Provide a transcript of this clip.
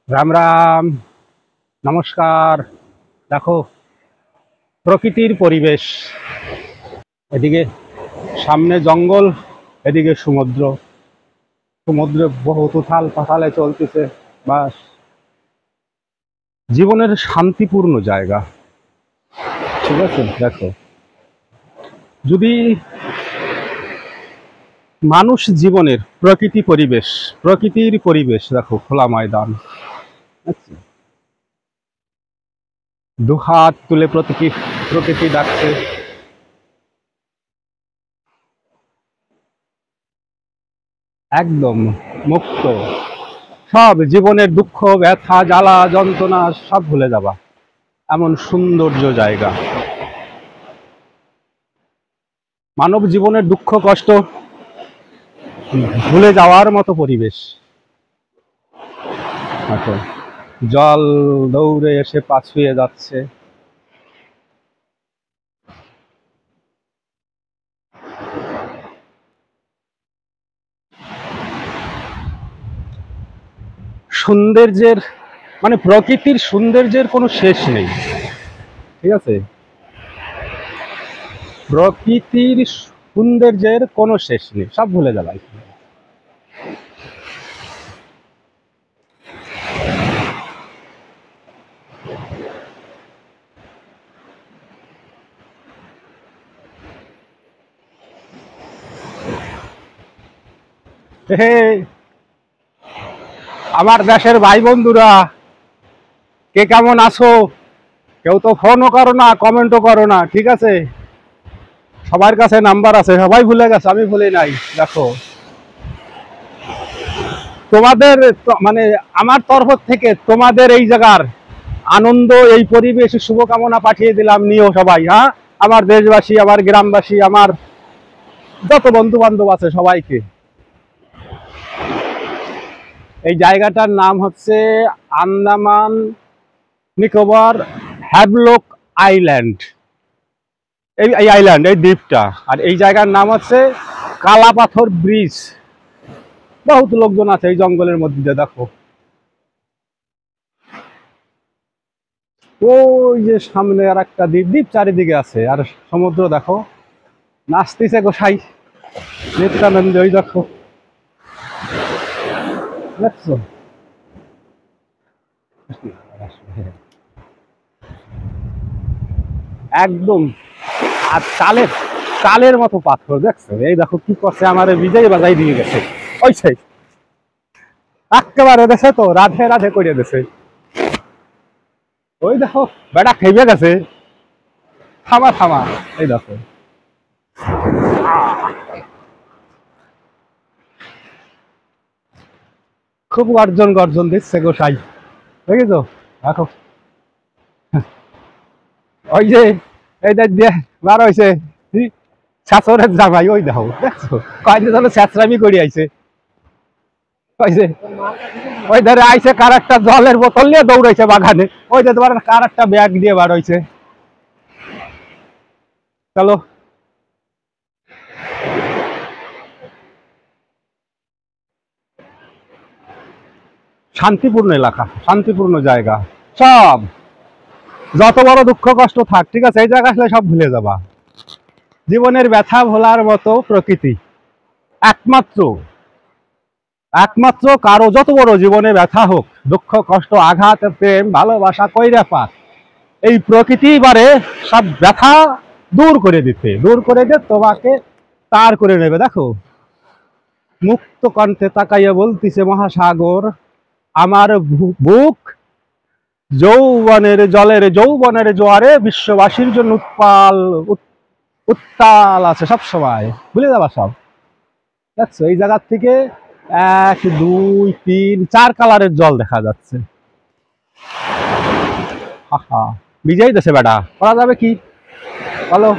রাম রাম, নমস্কার। দেখো প্রকৃতির পরিবেশ, এদিকে সামনে জঙ্গল, এদিকে সমুদ্র। সমুদ্রে বহুত উথাল পাথালে চলতেছে। বাস জীবনের শান্তিপূর্ণ জায়গা। ঠিক আছে, দেখো যদি মানুষ জীবনের প্রকৃতির পরিবেশ দেখো, খোলা ময়দান, দুহাত তুলে প্রকৃতি ডাকছে। একদম মুক্ত, সব জীবনের দুঃখ ব্যথা জ্বালা যন্ত্রণা সব ভুলে যাবা, এমন সৌন্দর্য জায়গা। মানব জীবনের দুঃখ কষ্ট ভুলে যাওয়ার মতো পরিবেশ। আচ্ছা, জল দৌড়ে এসে পা ছুঁয়ে যাচ্ছে। সৌন্দর্যের মানে প্রকৃতির সৌন্দর্যের কোনো শেষ নেই। ঠিক আছে, প্রকৃতির সৌন্দর্যের কোনো শেষ নেই, সব ভুলে যাবে। আমার দেশের ভাই বন্ধুরা, কে কেমন আছো? কেউ তো ফোনও করো না, কমেন্টও করো না। ঠিক আছে, সবার কাছে নাম্বার আছে, সবাই ভুলে গেছে, আমি ভুলি নাই। দেখো তোমাদের মানে আমার তরফ থেকে তোমাদের এই জায়গার আনন্দ, এই পরিবেশ শুভকামনা পাঠিয়ে দিলাম। নিও সবাই, হ্যাঁ, আমার দেশবাসী, আমার গ্রামবাসী, আমার যত বন্ধু বান্ধব আছে সবাইকে। এই জায়গাটার নাম হচ্ছে আন্দামান নিকোবর হ্যাভলক আইল্যান্ড। এই আইল্যান্ড, এই দ্বীপটা। আর এই জায়গার নাম হচ্ছে কালাপাথর ব্রিজ। বহুত লোকজন আছে এই জঙ্গলের মধ্যে। দেখো ওই যে সামনে আর একটা দ্বীপ, দ্বীপ চারিদিকে আছে, আর সমুদ্র দেখো, নাচতেছে গোসাই নিত্যানন্দ। ওই দেখো, দেখছো একদম। আর চালের মতো পাথর, দেখছো? এই দেখো কি করছে, আমার বিজয় বাজাই দিয়ে গেছে। ওই সেই একেবারে দেশে তো রাধে রাধে করে দেছে। ওই দেখো বেটা খেয়ে গেছে, থামা থামা। এই দেখো খুব গর্জন দিচ্ছে গোসাই, বুঝেছো? দেখো ওই যে এই দিয়ে বার হয়েছে ছাত্রের জামাই, ওই দেখো, দেখছো কয়দিন ধরে ছ্যাঁচড়ামি করে আইছে। ওই যে ওই ধরে আইছে, কার একটা জলের বোতল নিয়ে দৌড়াইছে বাগানে। ওই যে তোমার কার একটা ব্যাগ দিয়ে বার হয়েছে। চলো, শান্তিপূর্ণ এলাকা, শান্তিপূর্ণ জায়গা। সব যত বড় দুঃখ কষ্ট থাক, ঠিক আছে, এই জায়গা আসলে সব ভুলে যাবা। জীবনের ব্যথা ভোলার মতো প্রকৃতি একমাত্র, একমাত্র কারো যত বড় জীবনে ব্যথা হোক, দুঃখ কষ্ট আঘাত প্রেম ভালোবাসা কইরা পাক, এই প্রকৃতি বারে সব ব্যথা দূর করে দিয়ে তোমাকে তার করে নেবে। দেখো মুক্ত কণ্ঠে তাকাইয়া বলতিছে মহাসাগর, আমার বুক যৌবনের জোয়ারে বিশ্ববাসীর জন্য উত্তাল আছে সব সময়। ভুলে যাবা সব। দেখছো এই জায়গার থেকে 1 2 3 4 কালারের জল দেখা যাচ্ছে। বিজয় দেশে বেটা, করা যাবে কি বলো?